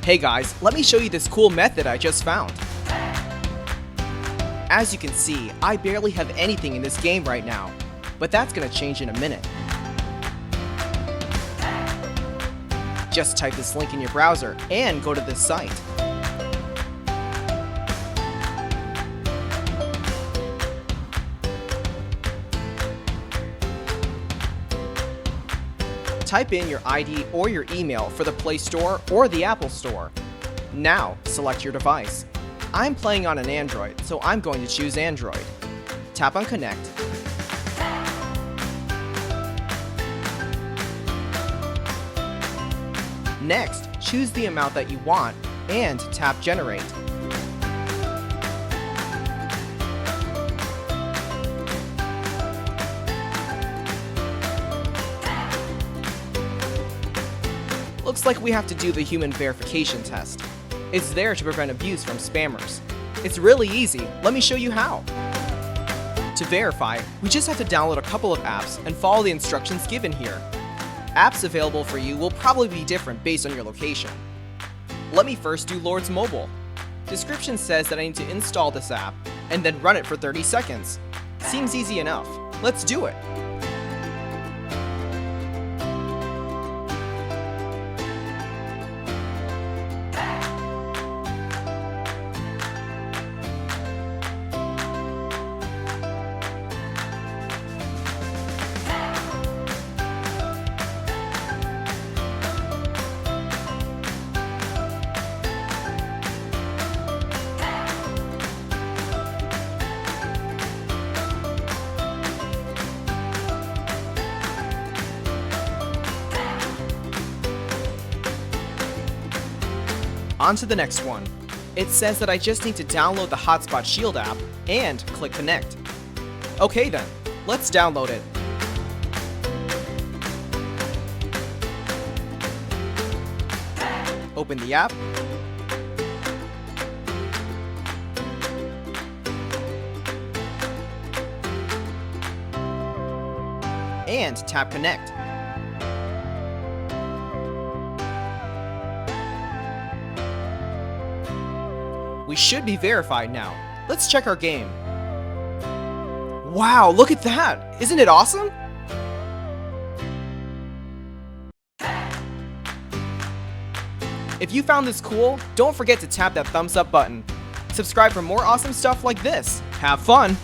Hey guys, let me show you this cool method I just found. As you can see, I barely have anything in this game right now, but that's gonna change in a minute. Just type this link in your browser and go to this site. Type in your ID or your email for the Play Store or the Apple Store. Now, select your device. I'm playing on an Android, so I'm going to choose Android. Tap on Connect. Next, choose the amount that you want and tap Generate. Looks like we have to do the human verification test. It's there to prevent abuse from spammers. It's really easy, let me show you how. To verify, we just have to download a couple of apps and follow the instructions given here. Apps available for you will probably be different based on your location. Let me first do Lord's Mobile. Description says that I need to install this app and then run it for 30 seconds. Seems easy enough. Let's do it. On to the next one. It says that I just need to download the Hotspot Shield app and click Connect. Okay then, let's download it. Open the app. And tap Connect. We should be verified now. Let's check our game. Wow, look at that! Isn't it awesome? If you found this cool, don't forget to tap that thumbs up button. Subscribe for more awesome stuff like this. Have fun!